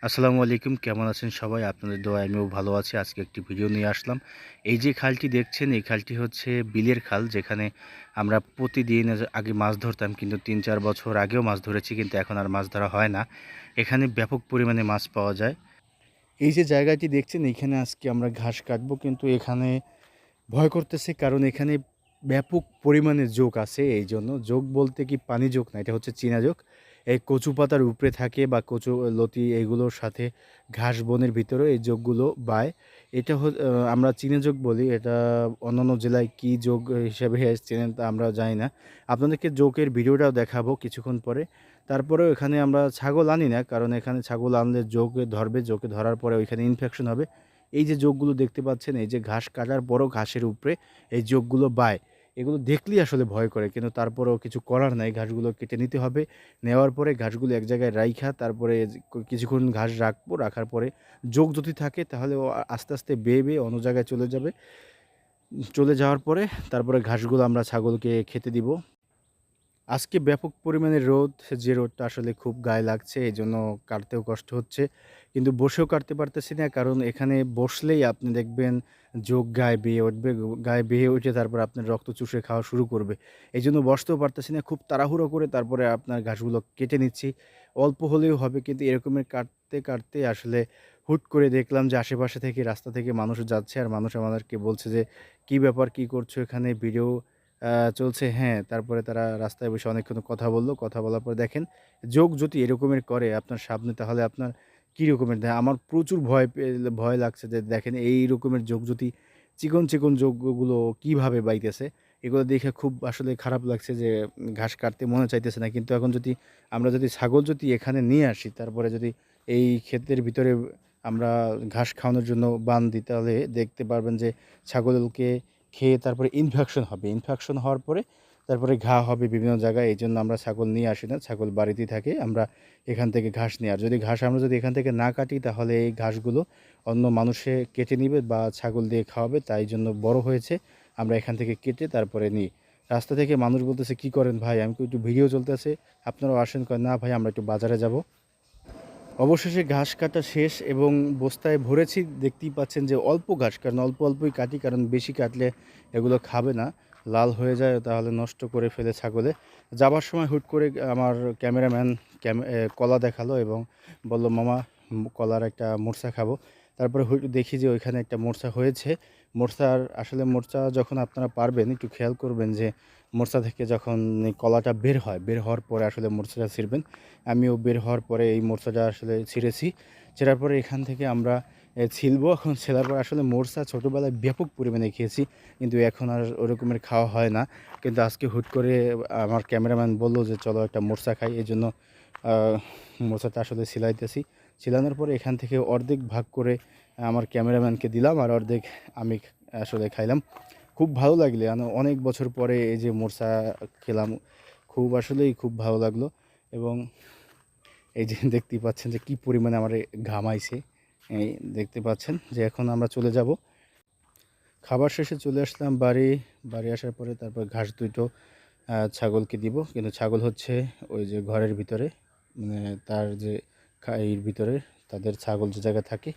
আসসালামু আলাইকুম, কেমন আছেন সবাই? আপনাদের দোয়ায় আমিও ভালো আছি। আজকে একটি ভিডিও নিয়ে আসলাম। এই যে খালটি দেখছেন, এই খালটি হচ্ছে বিলের খাল, যেখানে আমরা প্রতিদিন আগে মাছ ধরতাম, কিন্তু ৩-৪ বছর আগেও মাছ ধরেছি, কিন্তু এখন আর মাছ ধরা হয় না। এখানে ব্যাপক পরিমাণে মাছ পাওয়া যায়। এই যে জায়গাটি দেখছেন, এখানে আজকে আমরা ঘাস কাটবো, কিন্তু এখানে ভয় করতেছে, কারণ এখানে ব্যাপক পরিমাণে জোঁক আছে। এই জন্য জোঁক বলতে কি পানি জোঁক না, এটা হচ্ছে চীনা জোঁক। এই কচু পাতার উপরে থাকে বা কচু লতি এগুলোর সাথে ঘাস বনের ভিতরে এই জোঁকগুলো বায়। এটা আমরা চীনা জোঁক বলি। এটা অন্যান্য জেলায় কী জোঁক হিসেবে চেনেন তা আমরা জানি না। আপনাদেরকে জোঁকের ভিডিওটাও দেখাবো কিছুক্ষণ পরে। তারপরেও এখানে আমরা ছাগল আনি না, কারণ এখানে ছাগল আনলে জোঁকে ধরবে, জোঁকে ধরার পরে ওইখানে ইনফেকশন হবে। এই যে জোঁকগুলো দেখতে পাচ্ছেন, এই যে ঘাস কাটার পরও ঘাসের উপরে এই জোঁকগুলো বায়। এগুলো দেখলেই আসলে ভয় করে, কিন্তু তারপরেও কিছু করার নাই, ঘাসগুলো কেটে নিতে হবে। নেওয়ার পরে ঘাসগুলো এক জায়গায় রাইখা তারপরে কিছুক্ষণ ঘাস রাখবো। রাখার পরে জোঁক যদি থাকে তাহলে ও আস্তে আস্তে বেয়ে বেয়ে অন্য জায়গায় চলে যাবে। চলে যাওয়ার পরে তারপরে ঘাসগুলো আমরা ছাগলকে খেতে দিব। আজকে ব্যাপক পরিমাণে রোদ, যে রোদটা আসলে খুব গায়ে লাগছে, এজন্য কাটতেও কষ্ট হচ্ছে। কিন্তু বসেও কাটতে পারতেছি না, কারণ এখানে বসলেই আপনি দেখবেন জোক গায়ে বেয়ে উঠবে। গায়ে বেয়ে উঠে তারপর আপনার রক্ত চুষে খাওয়া শুরু করবে। এইজন্য বসতেও পারতেছি না। খুব তাড়াহুড়ো করে তারপরে আপনার ঘাসগুলো কেটে নিচ্ছি। অল্প হলেও হবে, কিন্তু এরকমের কাটতে, কাটতে আসলে হুট করে দেখলাম যে আশেপাশে থেকে, রাস্তা থেকে মানুষ যাচ্ছে, আর মানুষ আমাদেরকে বলছে যে, "কী ব্যাপার? কী করছো এখানে? ভিডিও চলছে।" হ্যাঁ, তারপরে তারা রাস্তায় বসে অনেকক্ষণ কথা বলল। কথা বলার পরে দেখেন, জোক যদি এরকমের করে আপনার সামনে, তাহলে আপনার কী রকমের আমার প্রচুর ভয় লাগছে যে দেখেন এই রকমের জোক যদি চিকন, চিকন জোকগুলো কীভাবে বাইতেছে। এগুলো দেখে খুব আসলে খারাপ লাগছে যে ঘাস কাটতে মনে চাইতেছে না। কিন্তু এখন যদি আমরা ছাগল যদি এখানে নিয়ে আসি, তারপরে যদি এই ক্ষেতের ভিতরে আমরা ঘাস খাওয়ানোর জন্য দিই, তাহলে দেখতে পারবেন যে ছাগলকে খেয়ে তারপরে ইনফেকশন হবে। ইনফেকশন হওয়ার পরে তারপরে ঘা হবে বিভিন্ন জায়গায়। এইজন্য আমরা ছাগল নিয়ে আসি না। ছাগল বাড়িতেই থাকে। আমরা এখান থেকে ঘাস নিই। আর যদি ঘাস আমরা যদি এখান থেকে না কাটি, তাহলে এই ঘাসগুলো অন্য মানুষে কেটে নিবে বা ছাগল দিয়ে খাওয়াবে। তাই জন্য বড় হয়েছে আমরা এখান থেকে কেটে তারপরে নিই। রাস্তা থেকে মানুষ বলতেছে, "কী করেন ভাই?" আমি কই, "একটু ভিডিও চলতেছে, আপনারাও আসেন।" কয়, "না ভাই, আমরা একটু বাজারে যাব।" অবশেষে ঘাস কাটা শেষ এবং বস্তায় ভরেছি। দেখতেই পাচ্ছেন যে অল্প ঘাস, কারণ অল্প অল্পই কাটি, কারণ বেশি কাটলে এগুলো খাবে না, লাল হয়ে যায়, তাহলে নষ্ট করে ফেলে ছাগলে। যাবার সময় হুট করে আমার ক্যামেরাম্যান কলা দেখালো এবং বলল, "মামা, কলার একটা মোরচা খাবো।" তারপরে দেখি যে ওইখানে একটা মোরচা হয়েছে। আসলে মোরচা যখন আপনারা পারবেন, একটু খেয়াল করবেন যে মোরচা থেকে যখন এই কলাটা বের হয়, বের হওয়ার পরে আসলে মোরচাটা ছিঁড়বেন। আমিও বের হওয়ার পরে এই মোরচাটা আসলে ছিঁড়েছি। ছিঁড়ার পরে এখান থেকে আমরা ছিলবো। এখন ছেলার পর আসলে মোরচা ছোটোবেলায় ব্যাপক পরিমাণে খেয়েছি, কিন্তু এখন আর ওরকমের খাওয়া হয় না। কিন্তু আজকে হুট করে আমার ক্যামেরাম্যান বলল যে, "চলো একটা মোরচা খাই।" এজন্য আ মোরচাটা আসলে ছিলাইতেছি। ছিলানোর পরে এখান থেকে অর্ধেক ভাগ করে আমার ক্যামেরাম্যানকে দিলাম, আর অর্ধেক আমি আসলে খাইলাম। খুব ভালো লাগলে অনেক বছর পরে এই যে মোরচা খেলাম, খুব আসলেই খুব ভালো লাগলো। এবং এই যে দেখতেই পাচ্ছেন যে কী পরিমাণে আমারে ঘামাইছে। এই দেখতে পাচ্ছেন যে এখন আমরা চলে যাব। খাবার শেষে চলে আসলাম বাড়ি। বাড়ি আসার পরে তারপর ঘাস দুটো ছাগলকে দিব। কিন্তু ছাগল হচ্ছে ওই যে ঘরের ভিতরে, মানে তার যে এর ভিতরে তাদের ছাগল যে জায়গায় থাকে,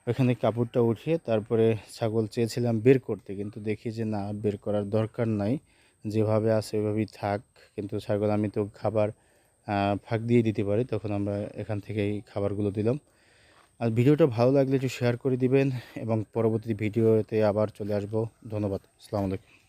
ওইখানে কাপড়টা উঠিয়ে তারপরে ছাগল চেয়েছিলাম বের করতে, কিন্তু দেখি যে না, বের করার দরকার নাই, যেভাবে আছে ওইভাবেই থাক। কিন্তু ছাগল আমি তো খাবার ফাঁক দিয়ে দিতে পারি, তখন আমরা এখান থেকেই খাবারগুলো দিলাম। আর ভিডিওটা ভালো লাগলে একটু শেয়ার করে দিবেন এবং পরবর্তী ভিডিওতে আবার চলে আসবো। ধন্যবাদ। আসসালামু আলাইকুম।